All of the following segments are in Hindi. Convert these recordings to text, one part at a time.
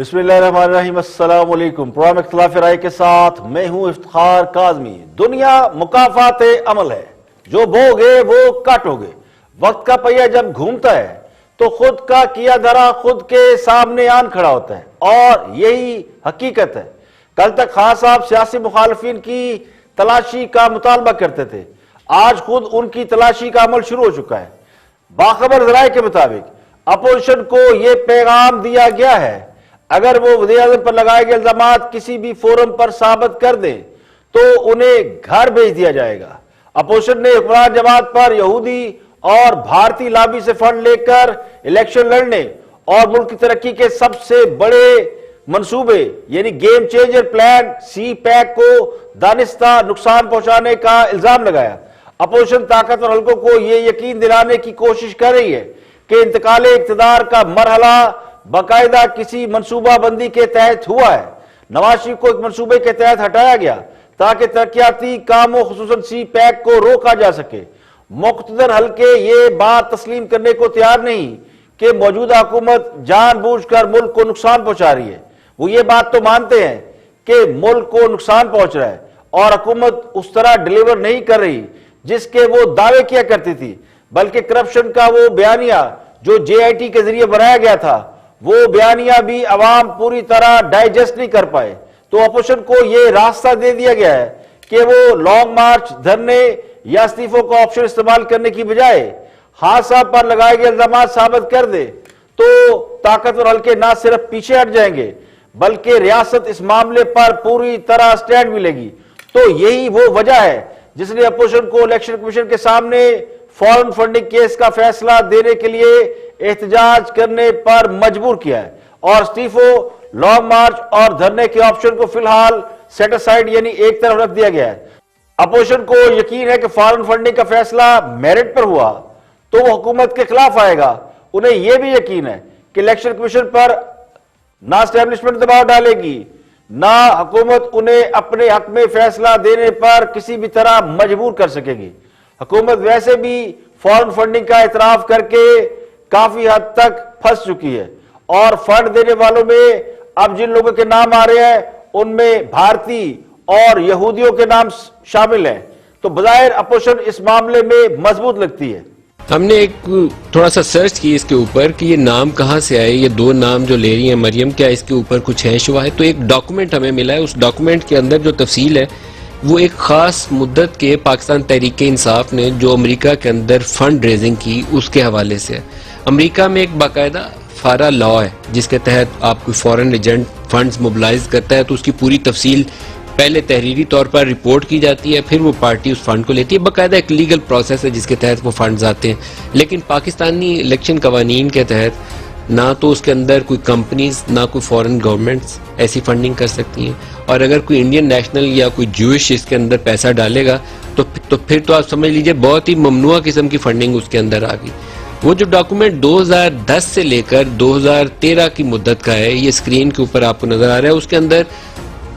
बिस्मिल्लाहिर्रहमानिर्रहीम, अस्सलाम वालेकुम। प्रोग्राम इख्तिलाफ राय के साथ मैं हूं इफ्तिखार काज़मी। दुनिया मुकाफाते अमल है, जो बोगे वो काटोगे। वक्त का पहिया जब घूमता है तो खुद का किया धरा खुद के सामने आन खड़ा होता है, और यही हकीकत है। कल तक खान साहब सियासी मुखालफिन की तलाशी का मुतालबा करते थे, आज खुद उनकी तलाशी का अमल शुरू हो चुका है। बाखबर जराए के मुताबिक अपोजिशन को यह पैगाम दिया गया है, अगर वो वज़ीर-ए-आज़म पर लगाए गए इल्जामात किसी भी फोरम पर साबित कर दें तो उन्हें घर भेज दिया जाएगा। अपोजिशन ने हुक्मरान जमात पर यहूदी और भारतीय लाबी से फंड लेकर इलेक्शन लड़ने और मुल्क की तरक्की के सबसे बड़े मंसूबे यानी game changer plan CPEC को दानिस्ता नुकसान पहुंचाने का इल्जाम लगाया। अपोजिशन ताकतवर हल्कों को यह यकीन दिलाने की कोशिश कर रही है कि इंतकाले इक्तदार का मरहला बाकायदा किसी मनसूबाबंदी के तहत हुआ है। नवाज शरीफ को एक मनसूबे के तहत हटाया गया ताकि तरक्याती कामों खुसूसन सी पैक को रोका जा सके। मुक़्तदर हल्के ये बात तस्लीम करने को तैयार नहीं कि मौजूदा हुकूमत जानबूझकर मुल्क को नुकसान पहुंचा रही है। वो ये बात तो मानते हैं कि मुल्क को नुकसान पहुंच रहा है और हुकूमत उस तरह डिलीवर नहीं कर रही जिसके वो दावे किया करती थी, बल्कि करप्शन का वो बयानिया जो JIT के जरिए बनाया गया था, वो बयानिया भी अवाम पूरी तरह डाइजेस्ट नहीं कर पाए। तो अपोजिशन को यह रास्ता दे दिया गया है कि वो लॉन्ग मार्च, धरने या इस्तीफों का ऑप्शन इस्तेमाल करने की बजाय खान साहब पर लगाए गए इल्जामात साबित कर दे तो ताकतवर हल्के ना सिर्फ पीछे हट जाएंगे बल्कि रियासत इस मामले पर पूरी तरह स्टैंड भी लेगी। तो यही वो वजह है जिसने अपोजिशन को इलेक्शन कमीशन के सामने फॉरेन फंडिंग केस का फैसला देने के लिए एहतजाज करने पर मजबूर किया है, और इस्तीफों, लॉन्ग मार्च और धरने के ऑप्शन को फिलहाल सेट असाइड यानी एक तरफ रख दिया गया है। अपोजिशन को यकीन है कि फॉरेन फंडिंग का फैसला मेरिट पर हुआ तो वो हुकूमत के खिलाफ आएगा। उन्हें यह भी यकीन है कि इलेक्शन कमीशन पर ना एस्टेब्लिशमेंट दबाव डालेगी, ना हुकूमत उन्हें अपने हक में फैसला देने पर किसी भी तरह मजबूर कर सकेगी। हुकूमत वैसे भी फॉरेन फंडिंग का एतराफ करके काफी हद तक फंस चुकी है, और फंड देने वालों में अब जिन लोगों के नाम आ रहे हैं उनमें भारतीय और यहूदियों के नाम शामिल हैं। तो बज़ाहिर अपोजिशन इस मामले में मजबूत लगती है। हमने एक थोड़ा सा सर्च की इसके ऊपर कि ये नाम कहाँ से आए, ये दो नाम जो ले रही हैं मरियम, क्या इसके ऊपर कुछ है शुबा है। तो एक डॉक्यूमेंट हमें मिला है, उस डॉक्यूमेंट के अंदर जो तफसील है वो एक ख़ास मुद्दत के पाकिस्तान तहरीक-ए-इंसाफ ने जो अमेरिका के अंदर फंड रेजिंग की उसके हवाले से है। अमेरिका में एक बाकायदा फारा लॉ है जिसके तहत आप कोई फॉरेन एजेंट फंड्स मोबिलाइज करता है तो उसकी पूरी तफसील पहले तहरीरी तौर पर रिपोर्ट की जाती है, फिर वो पार्टी उस फंड को लेती है। बाकायदा एक लीगल प्रोसेस है जिसके तहत वो फंड्स आते हैं। लेकिन पाकिस्तानी इलेक्शन कवानीन के तहत ना तो उसके अंदर कोई कंपनीज ना कोई फॉरेन गवर्नमेंट्स ऐसी फंडिंग कर सकती हैं, और अगर कोई इंडियन नेशनल या कोई ज्यूइश इसके अंदर पैसा डालेगा तो फिर तो आप समझ लीजिए बहुत ही ममनुआ किस्म की फंडिंग उसके अंदर आ गई। वो जो डॉक्यूमेंट 2010 से लेकर 2013 की मुद्दत का है, ये स्क्रीन के ऊपर आपको नजर आ रहा है, उसके अंदर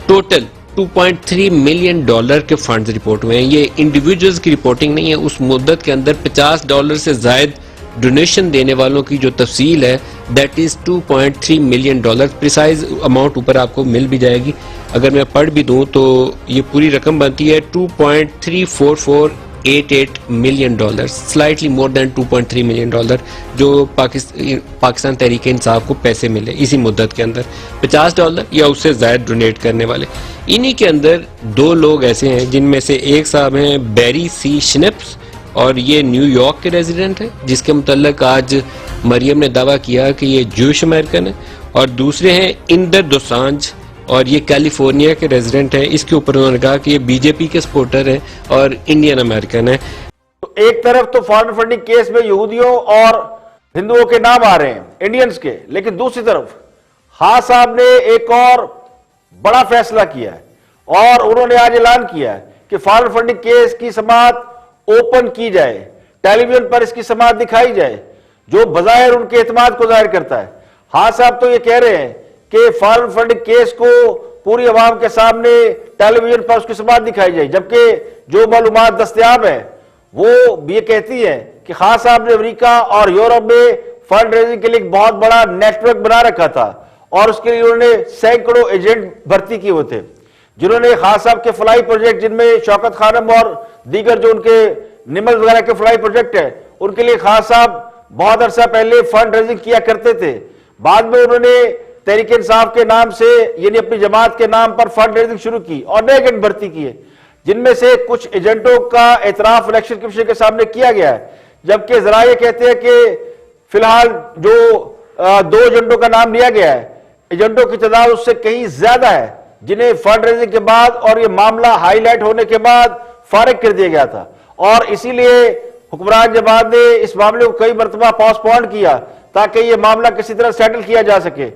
टोटल $2.3 मिलियन के फंड्स रिपोर्ट हुए हैं। ये इंडिविजुअल्स की रिपोर्टिंग नहीं है। उस मुद्दत के अंदर $50 से जायद डोनेशन देने वालों की जो तफसील है that is $2.3 million. Precise amount ऊपर आपको मिल भी जाएगी, अगर मैं पढ़ भी दूं तो ये पूरी रकम बनती है $2.34488 million, slightly more than $2.3 million जो पाकिस्तान तहरीक इंसाफ को पैसे मिले इसी मुद्दत के अंदर। $50 या उससे ज्यादा डोनेट करने वाले, इन्हीं के अंदर दो लोग ऐसे हैं जिनमें से एक साहब हैं बैरी सी शिनिप्स, और ये न्यूयॉर्क के रेजिडेंट है जिसके मुतल्लक आज मरियम ने दावा किया कि ये जूश अमेरिकन है, और दूसरे हैं इंदर दोसांझ और ये कैलिफोर्निया के रेजिडेंट हैं। इसके ऊपर उन्होंने कहा कि ये बीजेपी के सपोर्टर हैं और इंडियन अमेरिकन है। तो एक तरफ तो फॉरेन फंडिंग केस में यहूदियों और हिंदुओं के नाम आ रहे हैं इंडियंस के, लेकिन दूसरी तरफ खान साहब ने एक और बड़ा फैसला किया है और उन्होंने आज ऐलान किया है कि फॉरेन फंडिंग केस की समाअत ओपन की जाए, टेलीविजन पर इसकी समाअत दिखाई जाए, जो बजाहिर उनके एतमाद को जाहिर करता है। खान साहब तो ये कह रहे हैं कि फॉरेन फंडिंग केस को पूरी अवाम के सामने टेलीविजन पर उसकी समाअत दिखाई जाए, जबकि जो मालूमात दस्तयाब है वो ये कहती है कि खान साहब ने अमेरिका और यूरोप में फंड रेजिंग के लिए एक बहुत बड़ा नेटवर्क बना रखा था और उसके लिए उन्होंने सैकड़ों एजेंट भर्ती किए हुए थे, जिन्होंने खान साहब के फ्लाई प्रोजेक्ट, जिनमें शौकत खानम और दीगर जो उनके निमल वगैरह के फ्लाई प्रोजेक्ट है, उनके लिए खान साहब बहुत अरसा पहले फंड रेजिंग किया करते थे। बाद में उन्होंने तहरीक इंसाफ के नाम से, यानी अपनी जमात के नाम पर फंड रेजिंग शुरू की और नए एजेंट भर्ती किए, जिनमें से कुछ एजेंटों का एतराफ इलेक्शन कमीशन के सामने किया गया है, जबकि जरा ये कहते हैं कि फिलहाल जो 2 एजेंटों का नाम लिया गया है, एजेंटों की तादाद उससे कहीं ज्यादा है, जिन्हें फंड रेजिंग के बाद और ये मामला हाईलाइट होने के बाद फारिग कर दिया गया था। और इसीलिए हुक्मरान जमात ने इस मामले को कई मरतबा पोस्टपोन किया ताकि ये मामला किसी तरह सेटल किया जा सके।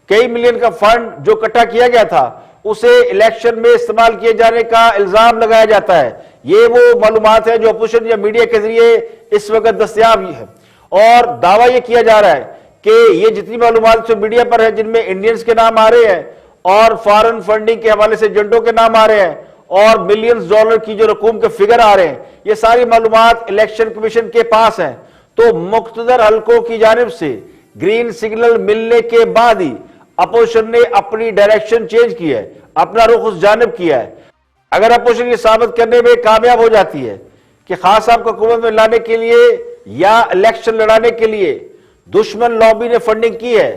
कई मिलियन का फंड जो इकट्ठा किया गया था उसे इलेक्शन में इस्तेमाल किए जाने का इल्जाम लगाया जाता है। ये वो मालूमात है जो अपोजिशन या मीडिया के जरिए इस वक्त दस्तयाब है, और दावा यह किया जा रहा है कि ये जितनी मालूमात जो मीडिया पर है, जिनमें इंडियंस के नाम आ रहे हैं और फॉरेन फंडिंग के हवाले से एजेंटों के नाम आ रहे हैं और मिलियंस डॉलर की जो रकूम के फिगर आ रहे हैं, ये सारी मालूमात इलेक्शन कमीशन के पास हैं। तो मुख्तदर हलकों की जानिब से ग्रीन सिग्नल मिलने के बाद ही अपोजिशन ने अपनी डायरेक्शन चेंज की है, अपना रुख उस जानिब किया है। अगर अपोजिशन ये साबित करने में कामयाब हो जाती है कि खान साहब को हुकूमत में लाने के लिए या इलेक्शन लड़ाने के लिए दुश्मन लॉबी ने फंडिंग की है,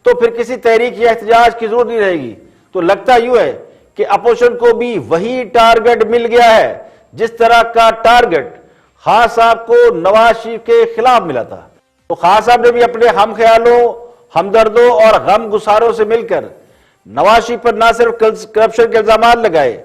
तो फिर किसी तहरीक या एहतजाज की जरूरत नहीं रहेगी। तो लगता यूं है कि अपोजिशन को भी वही टारगेट मिल गया है जिस तरह का टारगेट खान साहब को नवाज शरीफ के खिलाफ मिला था। तो खान साहब ने भी अपने हम ख्यालों, हमदर्दों और गम गुसारों से मिलकर नवाज शरीफ पर ना सिर्फ करप्शन के इल्जाम लगाए,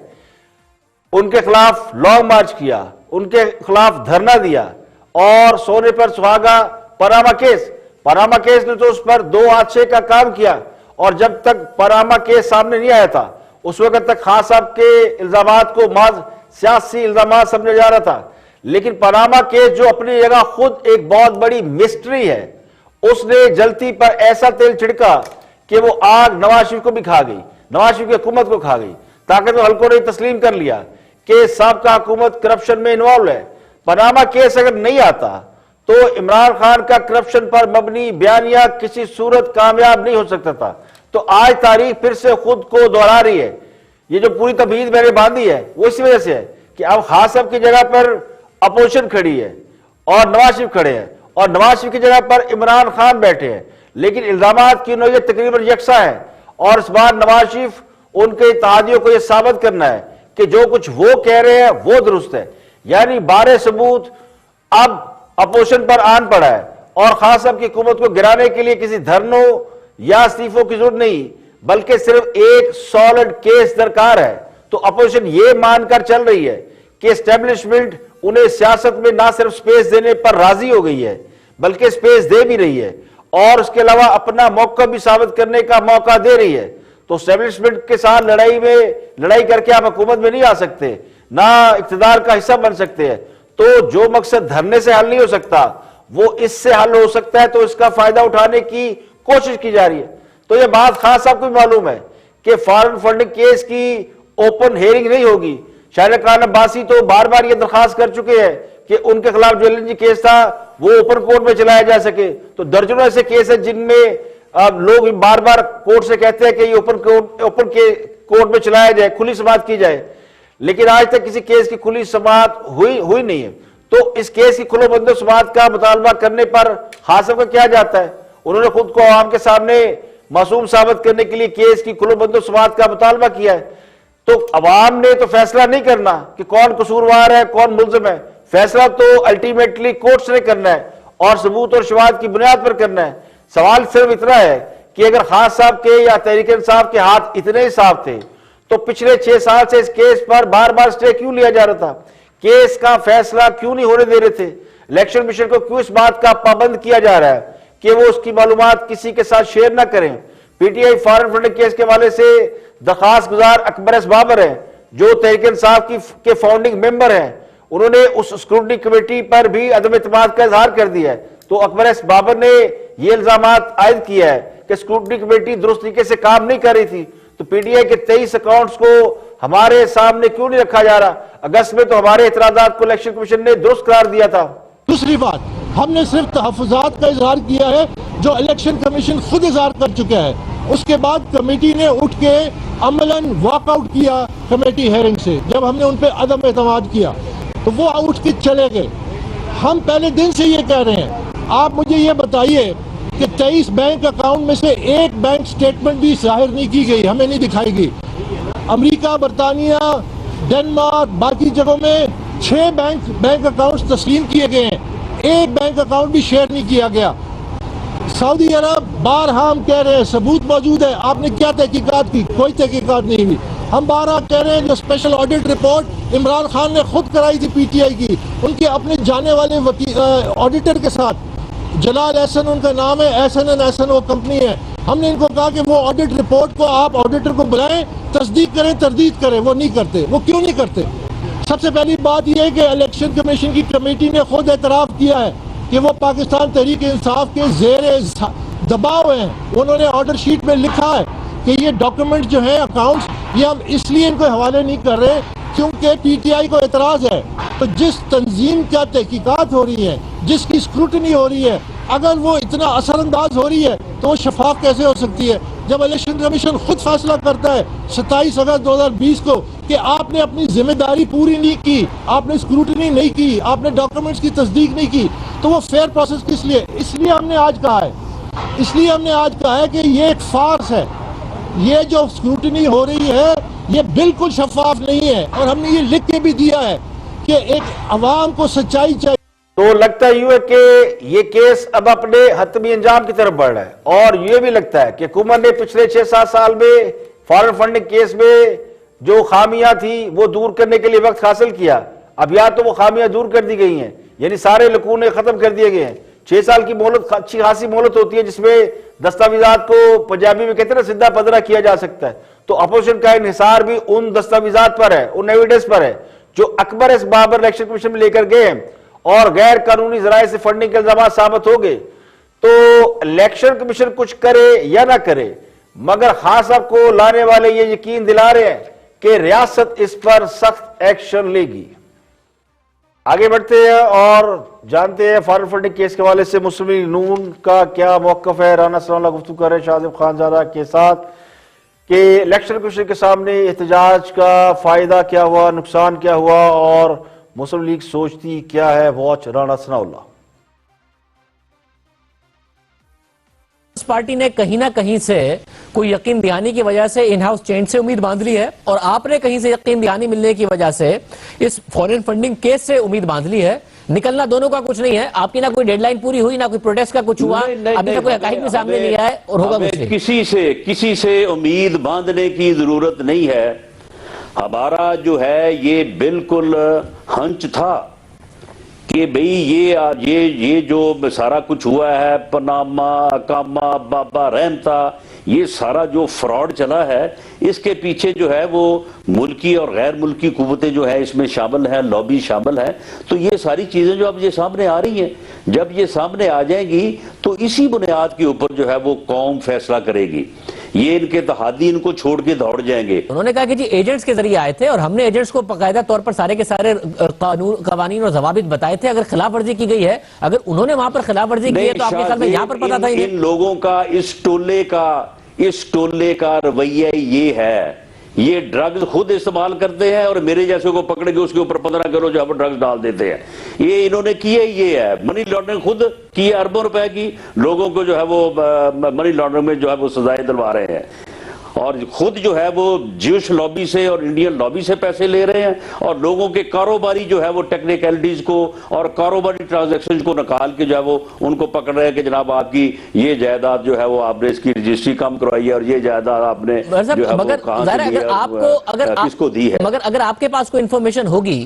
उनके खिलाफ लॉन्ग मार्च किया, उनके खिलाफ धरना दिया और सोने पर सुहागा पनामा केस ने तो उस पर 2 हादसे का काम किया। और जब तक पनामा केस सामने नहीं आया था उस वक्त तक खान साहब के इल्जामात को माज सियासी इल्जामात समझा जा रहा था। लेकिन पनामा केस जो अपनी जगह खुद एक बहुत बड़ी मिस्ट्री है, उसने जलती पर ऐसा तेल छिड़का कि वो आग नवाज शरीफ को भी खा गई, नवाज शरीफ की हुकूमत को खा गई। ताकत हल्कों ने तस्लीम कर लिया कि साबका हुकूमत करप्शन में इन्वॉल्व है। पनामा केस अगर नहीं आता तो इमरान खान का करप्शन पर मबनी बयानिया किसी सूरत कामयाब नहीं हो सकता था। तो आज तारीख फिर से खुद को दोहरा रही है। ये जो पूरी तबीयत मैंने बांधी है वो इसी वजह से है कि अब खान साहब की जगह पर अपोजिशन खड़ी है और नवाज शरीफ खड़े हैं और नवाज शरीफ की जगह पर इमरान खान बैठे हैं, लेकिन इल्जामात की नौयत तकरीबन यकसा है। और इस बार नवाज शरीफ उनके इत्तेहादियों को यह साबित करना है कि जो कुछ वो कह रहे हैं वो दुरुस्त है। यानी बारे सबूत अब अपोजिशन पर आन पड़ा है और खान साहब की हुकूमत को गिराने के लिए किसी धरनों या इस्तीफों की जरूरत नहीं, बल्कि सिर्फ एक सॉलिड केस दरकार है। तो अपोजिशन ये मानकर चल रही है कि एस्टेब्लिशमेंट उन्हें सियासत में ना सिर्फ स्पेस देने पर राजी हो गई है बल्कि स्पेस दे भी रही है और उसके अलावा अपना मौका भी साबित करने का मौका दे रही है। तो एस्टेब्लिशमेंट के साथ लड़ाई करके आप हुकूमत में नहीं आ सकते, ना इक्तदार का हिस्सा बन सकते हैं। तो जो मकसद धरने से हल नहीं हो सकता वो इससे हल हो सकता है, तो इसका फायदा उठाने की कोशिश की जा रही है। तो ये बात खान साहब को भी मालूम है कि फॉरेन फंडिंग केस की ओपन हेयरिंग नहीं होगी। शाहिद खान अब्बासी तो बार बार ये दरखास्त कर चुके हैं कि उनके खिलाफ जो LNG केस था वो ओपन कोर्ट में चलाया जा सके। तो दर्जनों ऐसे केस है जिनमें लोग बार बार कोर्ट से कहते हैं कि ये ओपन कोर्ट में चलाया जाए, खुली समाअत की जाए, लेकिन आज तक किसी केस की खुली समाअत हुई नहीं है। तो इस केस की खुले बंदो समाअत का मुतालबा करने पर खान साहब का क्या जाता है? उन्होंने खुद को आवाम के सामने मासूम साबित करने के लिए केस की खुले बंदो समाअत का मुतालबा किया है। तो अवाम ने तो फैसला नहीं करना कि कौन कसूरवार है, कौन मुल्जिम है। फैसला तो अल्टीमेटली कोर्ट्स ने करना है और सबूत और शवाहद की बुनियाद पर करना है। सवाल सिर्फ इतना है कि अगर खान साहब के या तहरीक इंसाफ के हाथ इतने ही साफ थे तो पिछले 6 साल से इस केस पर बार बार स्टे क्यों लिया जा रहा था? केस का फैसला क्यों नहीं होने दे रहे थे? इलेक्शन कमीशन को क्यों इस बात का पाबंद किया जा रहा है कि वो उसकी मालूमात किसी के साथ शेयर ना करें? पीटीआई फॉरेन फंडिंग केस के हवाले से दरखास्त गुजार अकबर एस बाबर है जो तहरीक इंसाफ के फाउंडिंग मेंबर हैं, उन्होंने उस स्क्रूटनी कमेटी पर भी अदम इत्मीनान का इजहार कर दिया है। तो अकबर एस बाबर ने यह इल्जामात आयद किया है कि स्क्रूटनी कमेटी दुरुस्त तरीके से काम नहीं कर रही थी। तो पीटीआई के 23 अकाउंट्स को हमारे सामने क्यों नहीं रखा जा रहा? अगस्त में तो हमारे एतराजात को इलेक्शन कमीशन ने दुरुस्त करार दिया था। दूसरी बात, हमने सिर्फ तहफ़्फ़ुज़ात का इजहार किया है जो इलेक्शन कमीशन खुद इजहार कर चुका है। उसके बाद कमेटी ने उठ के अमलन वॉकआउट किया कमेटी हेयरिंग से। जब हमने उन पर अदम एतमाद किया तो वो उठ के चले गए। हम पहले दिन से ये कह रहे हैं, आप मुझे ये बताइए कि 23 बैंक अकाउंट में से एक बैंक स्टेटमेंट भी जाहिर नहीं की गई, हमें नहीं दिखाई गई। अमेरिका, बरतानिया, डेनमार्क, बाकी जगहों में 6 बैंक अकाउंट्स तस्लीम किए गए हैं, एक बैंक अकाउंट भी शेयर नहीं किया गया। सऊदी अरब, बारहा हम कह रहे हैं, सबूत मौजूद है, आपने क्या तहकीकात की? कोई तहकीकात नहीं हुई। हम बारहा कह रहे हैं, जो special audit report Imran Khan ने खुद कराई थी पीटीआई की, उनके अपने जाने वाले ऑडिटर के साथ, जलाल एहसन उनका नाम है, एहसन एंड एहसन वो कंपनी है। हमने इनको कहा कि वो ऑडिट रिपोर्ट को आप ऑडिटर को बुलाएं, तस्दीक करें, तरदीद करें। वो नहीं करते। वो क्यों नहीं करते? सबसे पहली बात यह है कि इलेक्शन कमीशन की कमेटी ने खुद एतराफ़ किया है कि वो पाकिस्तान तहरीक इंसाफ के ज़ेरे दबाव हैं। उन्होंने ऑर्डर शीट में लिखा है कि ये डॉक्यूमेंट जो है अकाउंट्स, ये हम इसलिए इनको हवाले नहीं कर रहे क्योंकि पीटीआई को एतराज़ है। तो जिस तंजीम का तहकीकात हो रही है, जिसकी स्क्रूटनी हो रही है, अगर वो इतना असरअंदाज हो रही है तो वो शफाफ कैसे हो सकती है? जब इलेक्शन कमीशन खुद फैसला करता है 27 अगस्त 2020 को कि आपने अपनी जिम्मेदारी पूरी नहीं की, आपने स्क्रूटनी नहीं की, आपने डॉक्यूमेंट्स की तस्दीक नहीं की, तो वो फेयर प्रोसेस किस लिए? इसलिए हमने आज कहा है कि ये एक फार्स है। ये जो स्क्रूटनी हो रही है ये बिल्कुल शफाफ नहीं है, और हमने ये लिख के भी दिया है कि एक अवाम को सच्चाई चाहिए। तो लगता यूं है कि ये केस अब अपने हतमी अंजाम की तरफ बढ़ रहा है, और ये भी लगता है कि हुकूमत ने पिछले 6-7 साल में फॉरेन फंडिंग केस में जो खामियां थी वो दूर करने के लिए वक्त हासिल किया। अब या तो वो खामियां दूर कर दी गई हैं, यानी सारे लकूने खत्म कर दिए गए हैं। 6 साल की मोहलत अच्छी खासी मोहलत होती है, जिसमें दस्तावेजात को पंजाबी में कहते हैं ना, सीधा पदरा किया जा सकता है। तो अपोजिशन का इन्हिसार भी उन दस्तावेजात पर है, उन एविडेंस पर है जो अकबर इस बाबर इलेक्शन कमीशन में लेकर गए हैं, और गैर कानूनी जराये से फंडिंग के इल्जाम साबित हो गए। तो इलेक्शन कमीशन कुछ करे या ना करे, मगर खान साहब को लाने वाले ये यकीन दिला रहे हैं कि रियासत इस पर सख्त एक्शन लेगी। आगे बढ़ते हैं और जानते हैं फॉरेन फंडिंग केस के हवाले से मुस्लिम लीग नून का क्या मौकफ है। राना सनाउल्लाह गुफ्तगू कर रहे हैं शाहज़ेब खानजादा के साथ कि इलेक्शन कमीशन के सामने एहतजाज का फायदा क्या हुआ, नुकसान क्या हुआ, और मुस्लिम लीग सोचती क्या है। वॉच राना सनाउल्लाह। पार्टी ने कहीं ना कहीं से कोई यकीन दहानी की वजह से इन हाउस चेंज से उम्मीद बांध ली है, और आपने कहीं से यकीन दहानी मिलने की वजह से इस फॉरेन फंडिंग केस से उम्मीद बांध ली है। निकलना दोनों का कुछ नहीं है। आपकी ना कोई डेडलाइन पूरी हुई, ना कोई प्रोटेस्ट का कुछ हुआ, अभी तक कोई हकाइक भी सामने नहीं आया, और होगा कुछ नहीं। किसी से उम्मीद बांधने की जरूरत नहीं है। हमारा जो है ये बिल्कुल हंच था कि भाई ये जो सारा कुछ हुआ है, पनामा, अकामा, बाबा रहमता, ये सारा जो फ्रॉड चला है, इसके पीछे जो है वो मुल्की और गैर मुल्की कुव्वतें जो है इसमें शामिल है, लॉबी शामिल है। तो ये सारी चीजें जो अब ये सामने आ रही हैं, जब ये सामने आ जाएगी तो इसी बुनियाद के ऊपर जो है वो कौम फैसला करेगी। ये इनके तहादी इनको छोड़ के दौड़ जाएंगे। उन्होंने कहा कि जी एजेंट्स के जरिए आए थे, और हमने एजेंट्स को बाकायदा तौर पर सारे के सारे कानून और जवाबित बताए थे। अगर खिलाफ वर्जी की गई है, अगर उन्होंने वहां पर खिलाफ वर्जी की है, तो आपके ख्याल में यहां पर पता था इन लोगों का, इस टोले का रवैया ये है, ये ड्रग्स खुद इस्तेमाल करते हैं और मेरे जैसे को पकड़ के उसके ऊपर 15 किलो जो है ड्रग्स डाल देते हैं। ये इन्होंने किया ये है, मनी लॉन्ड्रिंग खुद की, अरबों रुपए की लोगों को जो है वो मनी लॉन्ड्रिंग में जो है वो सजाएं दिलवा रहे हैं, और खुद जो है वो ज्यूश लॉबी से और इंडियन लॉबी से पैसे ले रहे हैं, और लोगों के कारोबारी जो है वो टेक्निकलिटीज को और कारोबारी ट्रांजैक्शन को निकाल के जो है वो उनको पकड़ रहे हैं कि जनाब आपकी ये जायदाद जो है वो आपने इसकी रजिस्ट्री कम करवाई है, और ये जायदाद आपने जो है वो कहां से ली है, किसको दी है। मगर अगर आपके पास कोई इंफॉर्मेशन होगी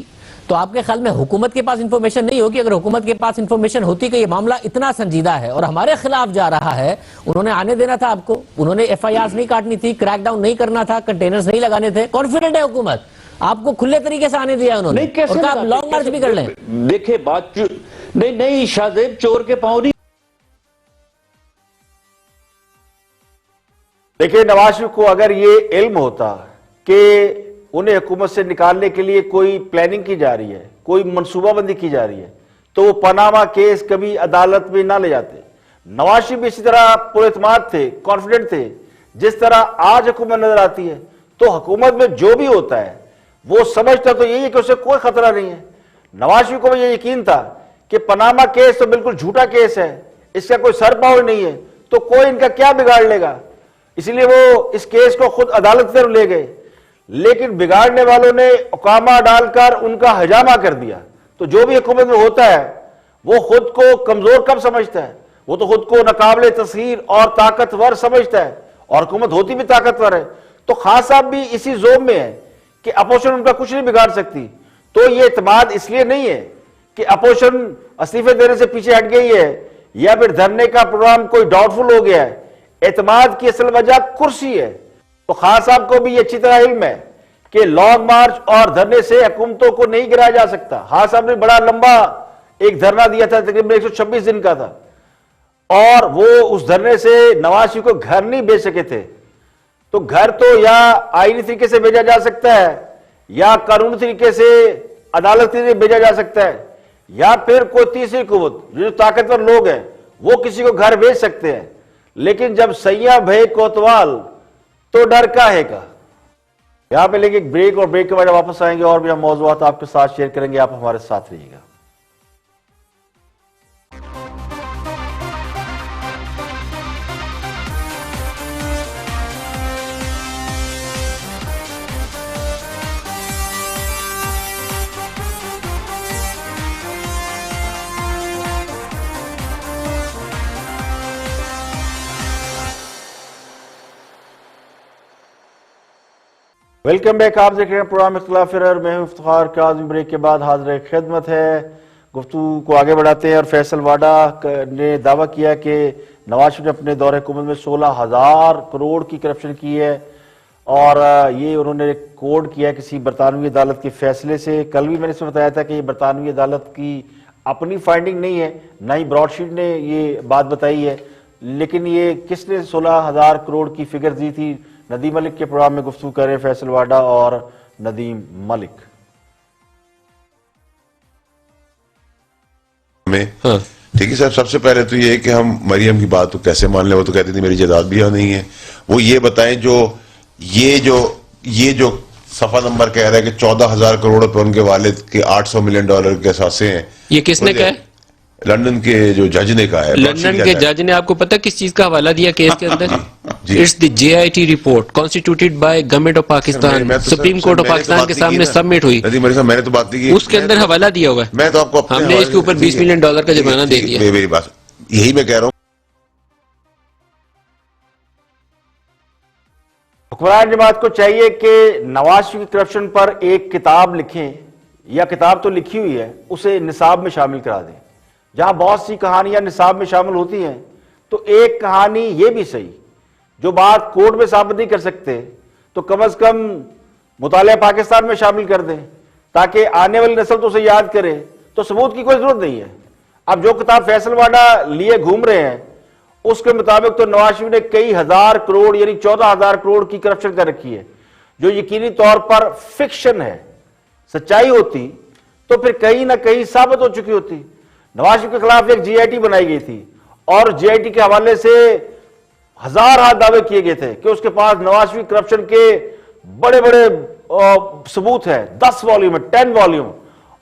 तो आपके ख्याल में हुकूमत के पास इंफॉर्मेशन नहीं होगी? अगर हुकूमत के पास इंफॉर्मेशन होती कि ये मामला इतना संजीदा है और हमारे खिलाफ जा रहा है, उन्होंने आने देना था आपको, उन्होंने एफआईआर नहीं काटनी थी, क्रैकडाउन नहीं करना था, कंटेनर्स नहीं लगाने थे। कॉन्फिडेंट है हुकूमत, आपको खुले तरीके से आने दिया उन्होंने, और कहा लॉन्ग मार्च भी कर लें। देखिए बात नहीं शाहजेब, चोर के पांव नहीं। देखिए नवाज शरीफ को अगर ये इल्म होता कि उन्हें हुकूमत से निकालने के लिए कोई प्लानिंग की जा रही है, कोई मनसूबाबंदी की जा रही है, तो वो पनामा केस कभी अदालत में ना ले जाते। नवाज शरीफ इसी तरह पुरएतमाद थे, कॉन्फिडेंट थे जिस तरह आज हुकूमत नजर आती है, तो हुकूमत में जो भी होता है वो समझता तो यही है कि उसे कोई खतरा नहीं है। नवाज शरीफ को ये यकीन था कि पनामा केस तो बिल्कुल झूठा केस है, इसका कोई सर पाव नहीं है, तो कोई इनका क्या बिगाड़ लेगा, इसलिए वो इस केस को खुद अदालत की तरफ ले गए। लेकिन बिगाड़ने वालों ने उकामा डालकर उनका हजामा कर दिया। तो जो भी हुकूमत में होता है वो खुद को कमजोर कब समझता है, वो तो खुद को नाकाबिले तस्खीर और ताकतवर समझता है, और हुकूमत होती भी ताकतवर है। तो खान साहब भी इसी जोम में है कि अपोजिशन उनका कुछ नहीं बिगाड़ सकती। तो ये एतमाद इसलिए नहीं है कि अपोजिशन इस्तीफे देने से पीछे हट गई है या फिर धरने का प्रोग्राम कोई डाउटफुल हो गया है। एतमाद की असल वजह कुर्सी है। तो खान साहब को भी अच्छी तरह इल्म है कि लॉन्ग मार्च और धरने से हुकूमतों को नहीं गिराया जा सकता। खान साहब ने बड़ा लंबा एक धरना दिया था, तकरीबन 126 दिन का था, और वो उस धरने से नवाज शरीफ को घर नहीं भेज सके थे। तो घर तो या आईनी तरीके से भेजा जा सकता है या कानूनी तरीके से अदालत से भेजा जा सकता है, या फिर कोई तीसरी कुव्वत जो ताकतवर लोग हैं वो किसी को घर भेज सकते हैं। लेकिन जब सैया भय कोतवाल तो डर काहे का। यहां पे लेके एक ब्रेक, और ब्रेक के बाद वापस आएंगे और भी हम मौजूद आपके साथ शेयर करेंगे। आप हमारे साथ रहिएगा। Welcome back. आप देख रहे हैं प्रोग्राम इख्तिलाफ फिर, मैं हूं इफ्तिखार काज़मी। ब्रेक के बाद हाजिर खिदमत है। गुफ्तगू को आगे बढ़ाते हैं। और फैसल वाडा ने दावा किया कि नवाज शरीफ ने अपने दौरे हुकूमत में 16,000 करोड़ की करप्शन की है, और ये उन्होंने कोड किया किसी बरतानवी अदालत के फैसले से। कल भी मैंने इसमें बताया था कि ये बरतानवी अदालत की अपनी फाइंडिंग नहीं है, ना ही ब्रॉडशीट ने ये बात बताई है। लेकिन ये किसने 16,000 करोड़ की फिगर दी थी? नदीम मलिक के प्रोग्राम में गुफ्तगू कर रहे हैं फैसल वाडा और नदीम मलिक। ठीक है साहब, सबसे पहले तो ये है कि हम मरियम की बात तो कैसे मान लें, वो तो कहती थी मेरी जायदाद भी यहाँ नहीं है। वो ये बताएं ये जो सफा नंबर कह रहा है कि 14,000 करोड़ रुपए उनके वालिद के $800 मिलियन के असासे हैं, ये किसने कहा है? लंदन के जो जज ने कहा है। लंदन के जज ने आपको पता किस चीज का हवाला दिया केस के अंदर? It's the JIT report constituted by government of Pakistan, supreme court of Pakistan के सामने सबमिट हुई। मैंने तो बात की, उसके अंदर हवाला दिया हुआ है। मैं तो आपको हमने इसके ऊपर $20 मिलियन का जुर्माना दे दिया। मेरी बात यही मैं कह रहा हूँ। हुक्मरान जमात को चाहिए कि नवाज शरीफ की करप्शन पर एक किताब लिखें, या किताब तो लिखी हुई है, उसे निसाब में शामिल करा दें। जहां बहुत सी कहानियां निसाब में शामिल होती हैं, तो एक कहानी ये भी सही जो बात कोर्ट में साबित नहीं कर सकते, तो कम अज कम मुतालिया पाकिस्तान में शामिल कर दें, ताकि आने वाली नस्ल तो उसे याद करे। तो सबूत की कोई जरूरत नहीं है। अब जो किताब फैसल वाडा लिए घूम रहे हैं, उसके मुताबिक तो नवाज शरीफ ने कई हजार करोड़ यानी 14,000 करोड़ की करप्शन कर रखी है, जो यकीनी तौर पर फिक्शन है। सच्चाई होती तो फिर कहीं ना कहीं साबित हो चुकी होती। नवाज शरीफ के खिलाफ एक GIT बनाई गई थी, और GIT के हवाले से हजार दावे किए गए थे कि उसके पास नवाज शरीफ करप्शन के बड़े बड़े सबूत है। 10 वॉल्यूम है, 10 वॉल्यूम,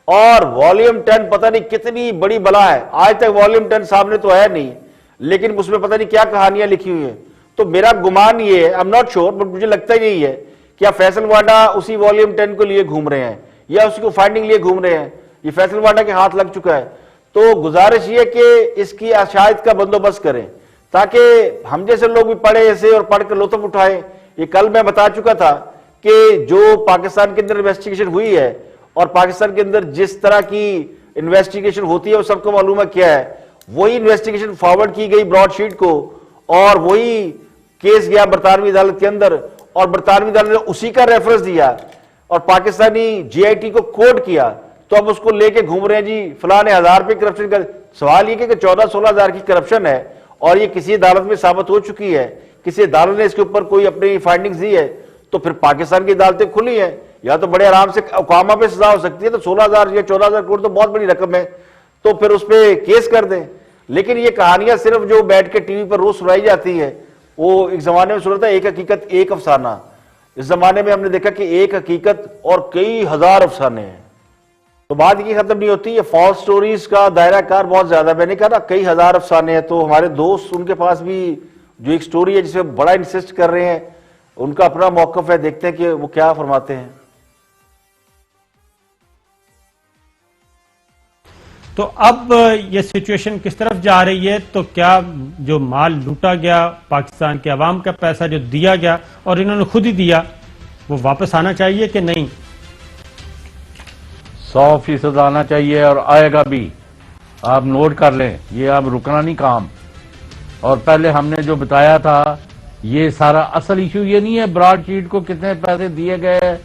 और वॉल्यूम 10 पता नहीं कितनी बड़ी बला है। आज तक वॉल्यूम 10 सामने तो है नहीं, लेकिन उसमें पता नहीं क्या कहानियां लिखी हुई हैं। तो मेरा गुमान ये है, I am not sure, but मुझे लगता यही है कि आप फैसल वाडा उसी वॉल्यूम 10 को लिए घूम रहे हैं, या उसको फाइंडिंग लिए घूम रहे हैं। ये फैसल वाडा के हाथ लग चुका है। तो गुजारिश ये कि इसकी आशायद का बंदोबस्त करें, ताकि हम जैसे लोग भी पढ़े ऐसे और पढ़ कर लुत्फ उठाएं। ये कल मैं बता चुका था कि जो पाकिस्तान के अंदर इन्वेस्टिगेशन हुई है, और पाकिस्तान के अंदर जिस तरह की इन्वेस्टिगेशन होती है वो सबको मालूम है क्या है। वही इन्वेस्टिगेशन फॉरवर्ड की गई ब्रॉडशीट को, और वही केस गया बरतानवी अदालत के अंदर, और बरतानवी अदालत ने उसी का रेफरेंस दिया और पाकिस्तानी GIT को कोट किया। तो अब उसको लेके घूम रहे हैं जी फलां ने 1,000 रुपये करप्शन कर। सवाल ये कि 14-16 हज़ार की करप्शन है, और ये किसी अदालत में साबित हो चुकी है, किसी अदालत ने इसके ऊपर कोई अपनी फाइंडिंग्स दी है, तो फिर पाकिस्तान की अदालतें खुली हैं, या तो बड़े आराम से उकामा पे सजा हो सकती है। तो 16,000 या 14,000 करोड़ तो बहुत बड़ी रकम है, तो फिर उस पर केस कर दें। लेकिन ये कहानियां सिर्फ जो बैठ के TV पर रोज सुनाई जाती है, वो एक जमाने में सुना था एक हकीकत एक अफसाना, इस जमाने में हमने देखा कि एक हकीकत और कई हजार अफसाने हैं। तो बात ये खत्म नहीं होती, ये फॉल्स स्टोरीज का दायरा कार बहुत ज्यादा, मैंने कहा ना कई हजार अफसाने हैं। तो हमारे दोस्त, उनके पास भी जो एक स्टोरी है जिसमें बड़ा इंसिस्ट कर रहे हैं, उनका अपना मौकफ है, देखते हैं कि वो क्या फरमाते हैं। तो अब ये सिचुएशन किस तरफ जा रही है? तो क्या जो माल लूटा गया, पाकिस्तान के अवाम का पैसा जो दिया गया और इन्होंने खुद ही दिया, वो वापस आना चाहिए कि नहीं? 100% आना चाहिए और आएगा भी। आप नोट कर लें, ये अब रुकना नहीं काम। और पहले हमने जो बताया था, ये सारा असल इशू ये नहीं है ब्रॉडशीट को कितने पैसे दिए गए,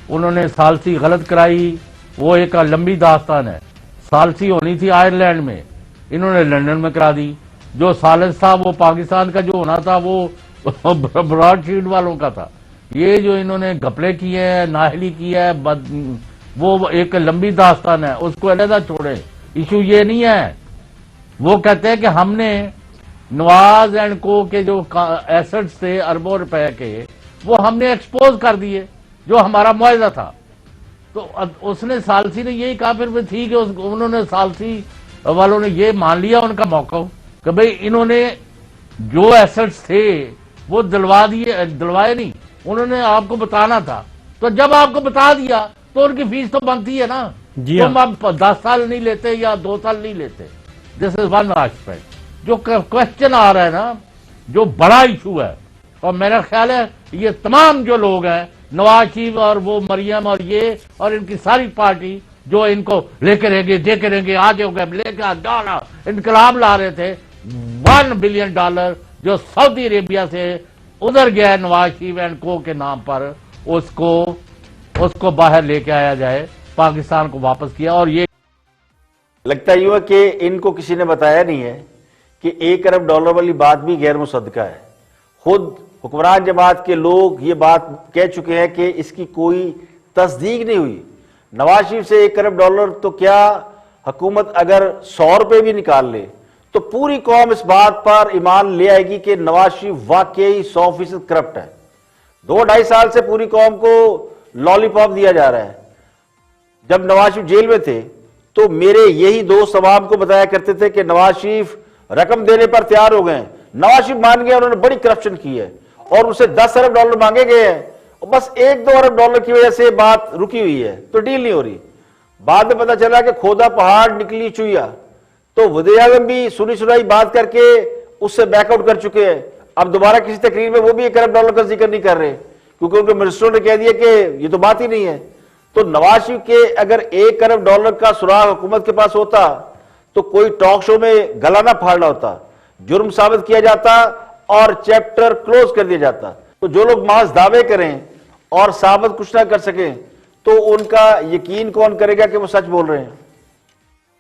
उन्होंने सालसी गलत कराई, वो एक लंबी दास्तान है। सालसी होनी थी आयरलैंड में, इन्होंने लंदन में करा दी। जो सालिस था वो पाकिस्तान का जो होना था वो ब्रॉडशीट वालों का था। ये जो इन्होंने घपले किए हैं, नाहली की है, वो एक लंबी दास्तान है, उसको अलहदा छोड़े। इशू ये नहीं है। वो कहते हैं कि हमने नवाज एंड को के जो एसेट्स थे अरबों रुपए के, वो हमने एक्सपोज कर दिए, जो हमारा मुआवजा था। तो उसने सालसी ने यही कहा, फिर भी ठीक है, उन्होंने सालसी वालों ने ये मान लिया उनका मौका कि भाई इन्होंने जो एसेट्स थे वो दिलवाए नहीं, उन्होंने आपको बताना था। तो जब आपको बता दिया तो उनकी फीस तो बनती है ना। तुम आप 10 साल नहीं लेते या 2 साल नहीं लेते। This is one aspect. जो क्वेश्चन आ रहा है ना, जो बड़ा इशू है, और मेरा ख्याल है ये तमाम जो लोग हैं, नवाज शरीफ और वो मरियम और ये और इनकी सारी पार्टी जो इनको लेके रहेंगे, देके रहेंगे, आगे हो गए, लेकर डॉलर इनकलाब ला रहे थे, $1 बिलियन जो सऊदी अरेबिया से उधर गया नवाज शरीफ एंड को के नाम पर, उसको बाहर लेके आया जाए, पाकिस्तान को वापस किया। और ये लगता यूं है कि इनको किसी ने बताया नहीं है कि $1 अरब वाली बात भी गैर मुसद्दका है। खुद हुक्मरान जमात के लोग ये बात कह चुके हैं कि इसकी कोई तस्दीक नहीं हुई। नवाज शरीफ से $1 अरब तो क्या, हुकूमत अगर 100 रुपए भी निकाल ले तो पूरी कौम इस बात पर ईमान ले आएगी कि नवाज शरीफ वाकई 100% करप्ट है। 2-2.5 साल से पूरी कौम को लॉलीपॉप दिया जा रहा है। जब नवाज शरीफ जेल में थे तो मेरे यही दोस्त अवाम को बताया करते थे कि नवाज शरीफ रकम देने पर तैयार हो गए। नवाज शरीफ मान गया, उन्होंने बड़ी करप्शन की है और उनसे $10 अरब मांगे गए हैं, और बस $1-2 अरब की वजह से बात रुकी हुई है, तो डील नहीं हो रही। बाद में पता चला कि खोदा पहाड़ निकली चुईया, तो वज़ीर आज़म भी सुनी सुनाई बात करके उससे बैकआउट कर चुके हैं। अब दोबारा किसी तकरीर में वो भी $1 अरब का जिक्र नहीं कर रहे, क्योंकि उनके मिनिस्टरों ने कह दिया कि ये तो बात ही नहीं है। तो नवाज शरीफ के अगर $1 अरब का सुराग हुकूमत के पास होता तो कोई टॉक शो में गला ना फाड़ना होता, जुर्म साबित किया जाता और चैप्टर क्लोज कर दिया जाता। तो जो लोग महज दावे करें और साबित कुछ ना कर सकें तो उनका यकीन कौन करेगा कि वो सच बोल रहे हैं।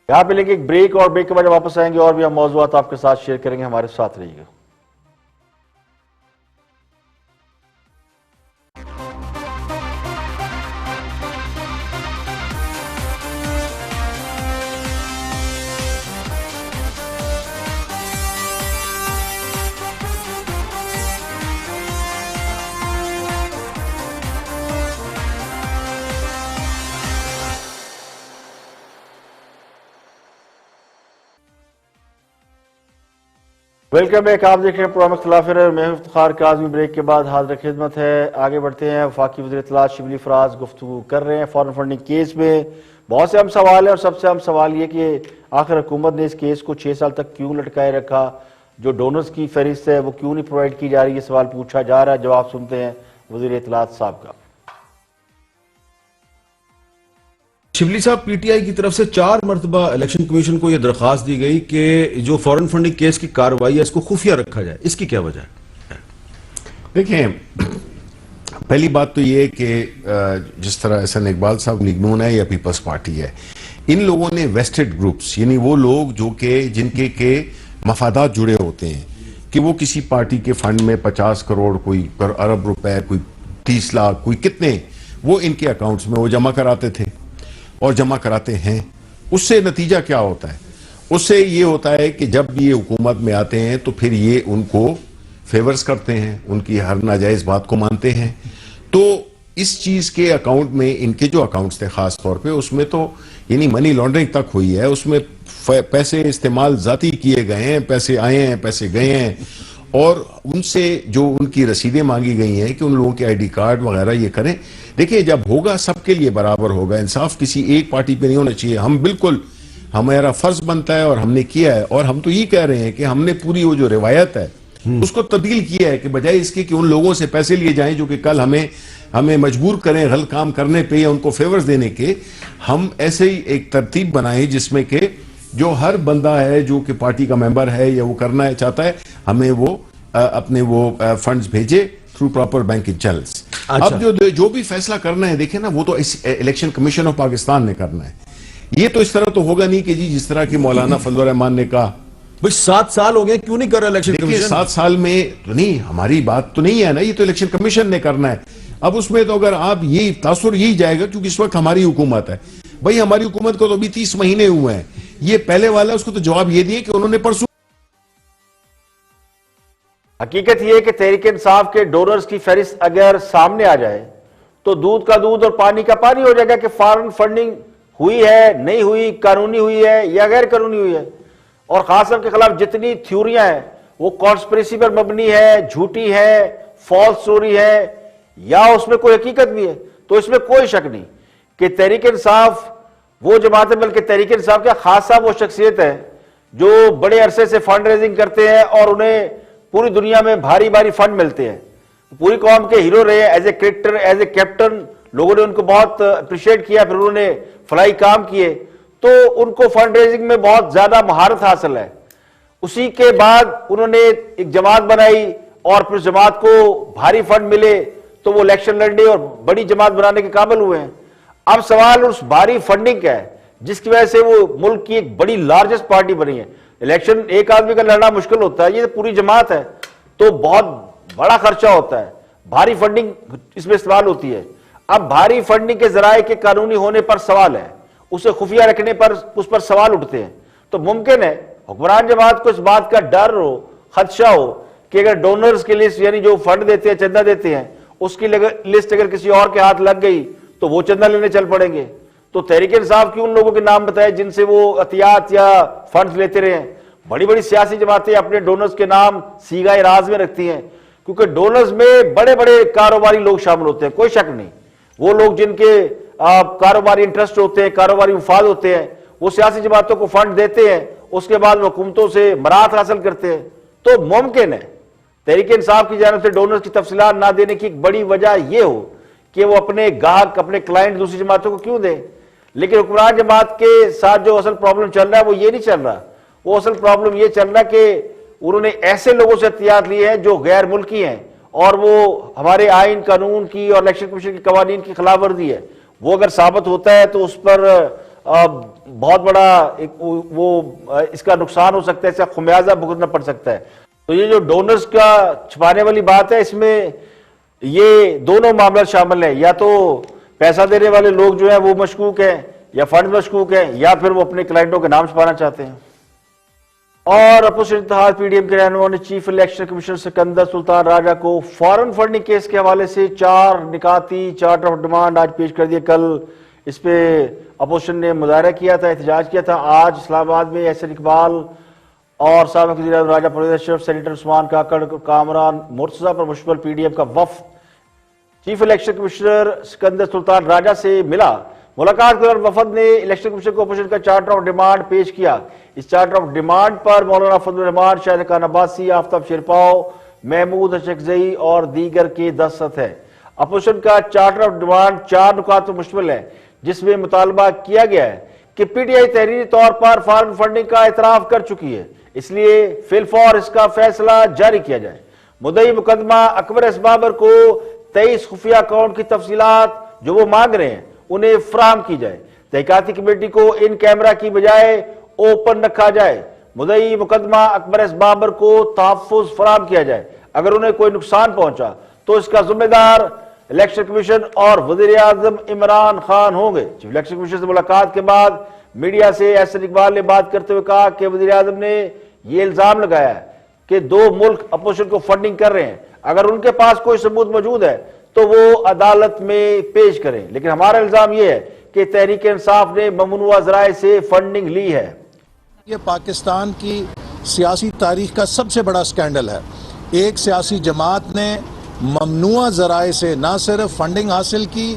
यहां पे लेंगे एक ब्रेक, और ब्रेक के बाद वापस आएंगे और भी हम मौजूद आपके साथ शेयर करेंगे। हमारे साथ रहिएगा। Welcome back. आप देख रहे हैं प्रोग्राम इख्तिलाफ है, मैं इफ्तिखार काज़मी। ब्रेक के बाद हाजिर खिदमत है। आगे बढ़ते हैं। वफाकी वज़ीर इत्तलात शिबली फराज गुफ्तगू कर रहे हैं फॉरेन फंडिंग केस में। बहुत से अहम सवाल है और सबसे अहम सवाल ये कि आखिर हुकूमत ने इस केस को 6 साल तक क्यों लटकाए रखा, जो डोनर्स की फहरिस्त है वो क्यों नहीं प्रोवाइड की जा रही, ये सवाल पूछा जा रहा है। जवाब सुनते हैं वज़ीर इत्तलात साहब का। शिबली साहब, पीटीआई की तरफ से 4 मरतबा इलेक्शन कमीशन को यह दरख्वास्त दी गई कि जो फॉरेन फंडिंग केस की कार्रवाई है इसको खुफिया रखा जाए, इसकी क्या वजह है? देखें, पहली बात तो ये कि जिस तरह एहसन इकबाल साहब निगनून है या पीपल्स पार्टी है, इन लोगों ने वेस्टेड ग्रुप्स, यानी वो लोग जो कि जिनके के मफादात जुड़े होते हैं, कि वो किसी पार्टी के फंड में 50 करोड़, कोई अरब रुपए, कोई 30 लाख, कोई कितने, वो इनके अकाउंट्स में वो जमा कराते थे और जमा कराते हैं। उससे नतीजा क्या होता है? उससे ये होता है कि जब ये हुकूमत में आते हैं तो फिर ये उनको फेवर्स करते हैं, उनकी हर नाजायज बात को मानते हैं। तो इस चीज के अकाउंट में, इनके जो अकाउंट्स थे खास तौर पे, उसमें तो यानी मनी लॉन्ड्रिंग तक हुई है, उसमें पैसे इस्तेमाल जाती किए गए हैं, पैसे आए हैं, पैसे गए हैं, और उनसे जो उनकी रसीदें मांगी गई हैं कि उन लोगों के आईडी कार्ड वगैरह ये करें। देखिए, जब होगा सबके लिए बराबर होगा, इंसाफ किसी एक पार्टी पे नहीं होना चाहिए। हम बिल्कुल, हमारा फर्ज बनता है और हमने किया है, और हम तो ये कह रहे हैं कि हमने पूरी वो जो रिवायत है उसको तब्दील किया है कि बजाय इसके कि उन लोगों से पैसे लिए जाएं जो कि कल हमें मजबूर करें गलत काम करने पे या उनको फेवर्स देने के, हम ऐसे ही एक तरतीब बनाएं जिसमें कि जो हर बंदा है जो कि पार्टी का मेंबर है या वो करना है चाहता है, हमें वो अपने वो फंड्स भेजे थ्रू प्रॉपर बैंकिंग चैनल्स। अब जो भी फैसला करना है, देखें ना, वो तो इलेक्शन कमीशन ऑफ पाकिस्तान ने करना है। ये तो इस तरह तो होगा नहीं कि जी जिस तरह की मौलाना फजल रहमान ने कहा भाई 7 साल हो गए, क्यों नहीं कर रहा इलेक्शन कमीशन? 7 साल में तो नहीं, हमारी बात तो नहीं है ना, ये तो इलेक्शन कमीशन ने करना है। अब उसमें तो अगर आप ये तासुर यही जाएगा क्योंकि इस वक्त हमारी हुकूमत है। भाई हमारी हुकूमत को तो अभी 30 महीने हुए हैं, ये पहले वाला उसको तो जवाब ये दिए कि उन्होंने परसों। हकीकत यह है कि तहरीक इंसाफ के डोनर्स की फहरिस्त अगर सामने आ जाए तो दूध का दूध और पानी का पानी हो जाएगा कि फॉरेन फंडिंग हुई है, नहीं हुई, कानूनी हुई है या गैर कानूनी हुई है। और खासम के खिलाफ जितनी थ्योरियां हैं वो कॉन्स्पिरेसी पर मबनी है, झूठी है, फॉल्स स्टोरी है, या उसमें कोई हकीकत भी है। तो इसमें कोई शक नहीं कि तहरीक इंसाफ वो जमात है, बल्कि तहरीक इंसाफ का खासा वो शख्सियत है जो बड़े अरसे से फंड रेजिंग करते हैं और उन्हें पूरी दुनिया में भारी भारी फंड मिलते हैं। पूरी कौम के हीरो रहे, as a cricketer, as a captain, लोगों ने उनको बहुत अप्रिशिएट किया, फिर उन्होंने फलाई काम किए, तो उनको फंड रेजिंग में बहुत ज्यादा महारत हासिल है। उसी के बाद उन्होंने एक जमात बनाई और फिर जमात को भारी फंड मिले तो वो इलेक्शन लड़ने और बड़ी जमात बनाने के काबिल हुए हैं। अब सवाल उस भारी फंडिंग का है जिसकी वजह से वो मुल्क की एक बड़ी लार्जेस्ट पार्टी बनी है। इलेक्शन एक आदमी का लड़ना मुश्किल होता है, ये पूरी जमात है तो बहुत बड़ा खर्चा होता है, भारी फंडिंग इसमें इस्तेमाल होती है। अब भारी फंडिंग के जराए के कानूनी होने पर सवाल है, उसे खुफिया रखने पर उस पर सवाल उठते हैं। तो मुमकिन है हुक्मरान जमात को इस बात का डर हो, खदशा हो कि अगर डोनर्स की लिस्ट, यानी जो फंड देते हैं, चंदा देते हैं, उसकी लिस्ट अगर किसी और के हाथ लग गई तो वो चंदा लेने चल पड़ेंगे। तो तहरीक इंसाफ की उन लोगों के नाम बताए जिनसे वो अतियात या फंड्स लेते रहे। बड़ी बड़ी सियासी जमातें अपने डोनर्स के नाम सीगाए राज में रखती हैं, क्योंकि डोनर्स में बड़े बड़े कारोबारी लोग शामिल होते हैं, कोई शक नहीं। वो लोग जिनके कारोबारी इंटरेस्ट होते हैं, कारोबारी मुफाद होते हैं, वो सियासी जमातों को फंड देते हैं, उसके बाद हुकूमतों से मराहत हासिल करते हैं। तो मुमकिन है तहरीक इंसाफ की जानिब से डोनर्स की तफसीलात ना देने की एक बड़ी वजह यह हो कि वो अपने गाहक, अपने क्लाइंट दूसरी जमातों को क्यों दें। लेकिन हुक्मरान जमात के साथ जो असल प्रॉब्लम चल रहा है वो ये नहीं चल रहा, वो असल प्रॉब्लम ये चल रहा कि उन्होंने ऐसे लोगों से एहतियात लिए हैं जो गैर मुल्की हैं और वो हमारे आइन कानून की और इलेक्शन कमीशन के कवानीन की खिलाफ वर्जी है। वो अगर साबित होता है तो उस पर बहुत बड़ा इसका नुकसान हो सकता है, इसका खुमियाजा भुगतना पड़ सकता है। तो ये जो डोनर्स का छुपाने वाली बात है, इसमें ये दोनों मामला शामिल है, या तो पैसा देने वाले लोग जो है वो मशकूक हैं या फंड मशकूक हैं, या फिर वो अपने क्लाइंटों के नाम छुपाना चाहते हैं। और अपोजिशन इत्तेहाद पीडीएम के रहनुमाओं ने chief election commissioner Sikandar Sultan Raja को फॉरेन फंडिंग केस के हवाले से 4 निकाती चार्टर ऑफ डिमांड आज पेश कर दिए। कल इस पे अपोजिशन ने मुजाहरा किया था, एहतजाज किया था। आज इस्लामाबाद में एहसन इकबाल और साबिक वज़ीर-ए-आज़म राजा परवेज़ अशरफ, सेनेटर उस्मान काकड़, कामरान मुर्तज़ा पर मुश्तमिल पीडीएम का वफ़द chief election commissioner Sikandar Sultan Raja से मिला। मुलाकात के दौरान वफद ने इलेक्शन कमीशन को अपोजिशन का चार्टर ऑफ डिमांड पेश किया। इस चार्टर ऑफ डिमांड पर मौलाना फजल रहमान, शाहिद खान अब्बासी, आफ्ताब शेरपाव, महमूद अशरकज़ई और दीगर के दस्तखत है। अपोजिशन का चार्टर ऑफ डिमांड 4 नुकात पर मुश्तमिल है, जिसमें मुतालबा किया गया है कि पीटीआई तहरीरी तौर पर फॉरेन फंडिंग का एतराफ कर चुकी है, इसलिए फिलफौर इसका फैसला जारी किया जाए। मुद्दई मुकदमा अकबर एस बाबर को 23 खुफिया अकाउंट की तफसीलात जो वो मांग रहे हैं उन्हें फराहम की जाए। तहकीकाती कमेटी को इन कैमरा की बजाय ओपन रखा जाए। मुद्दई मुकदमा अकबर एस बाबर को तहफ़्फ़ुज़ फराहम किया जाए। अगर उन्हें कोई नुकसान पहुंचा तो इसका जिम्मेदार इलेक्शन कमीशन और वज़ीर-ए-आज़म इमरान खान होंगे। चीफ इलेक्शन कमीशन से मुलाकात के बाद मीडिया से एहसन इकबाल ने बात करते हुए कहा कि वज़ीर-ए-आज़म ने यह इल्जाम लगाया कि दो मुल्क अपोजिशन को फंडिंग कर रहे हैं, अगर उनके पास कोई सबूत मौजूद है तो वो अदालत में पेश करें। लेकिन हमारा इल्जाम यह है कि तहरीक इंसाफ ने ममनुआ ज़राए से फंडिंग ली है। ये पाकिस्तान की सियासी तारीख का सबसे बड़ा स्कैंडल है। एक सियासी जमात ने ममनुआ ज़राए से ना सिर्फ फंडिंग हासिल की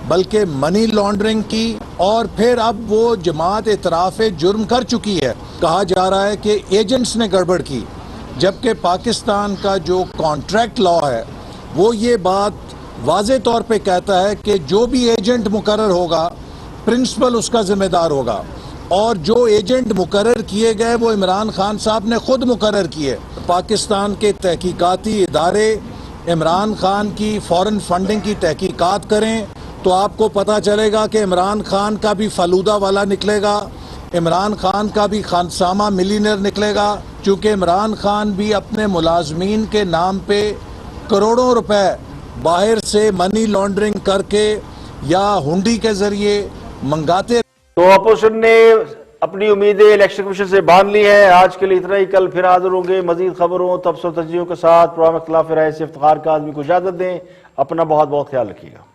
बल्कि मनी लॉन्ड्रिंग की, और फिर अब वो जमात इतराफ़ जुर्म कर चुकी है। कहा जा रहा है कि एजेंट्स ने गड़बड़ की, जबकि पाकिस्तान का जो कॉन्ट्रैक्ट लॉ है वो ये बात वाज़े तौर पे कहता है कि जो भी एजेंट मुकर्रर होगा प्रिंसिपल उसका जिम्मेदार होगा, और जो एजेंट मुकर्रर किए गए वो इमरान खान साहब ने खुद मुकर्रर किए। पाकिस्तान के तहकीकाती इदारे इमरान खान की फॉरेन फंडिंग की तहकीकात करें तो आपको पता चलेगा कि इमरान खान का भी फलूदा वाला निकलेगा, इमरान खान का भी खानसामा मिलीनियर निकलेगा, क्योंकि इमरान खान भी अपने मुलाजमीन के नाम पे करोड़ों रुपए बाहर से मनी लॉन्ड्रिंग करके या हुंडी के जरिए मंगाते। तो अपोजिशन ने अपनी उम्मीदें इलेक्शन कमीशन से बांध ली है। आज के लिए इतना ही, कल फिर हाजिर होंगे मजीद खबरों तबसर तजजियों के साथ। प्रोग्राम इख्तिलाफ राय से इफ्तिखार काज़मी को इजाजत दें। अपना बहुत बहुत ख्याल रखिएगा।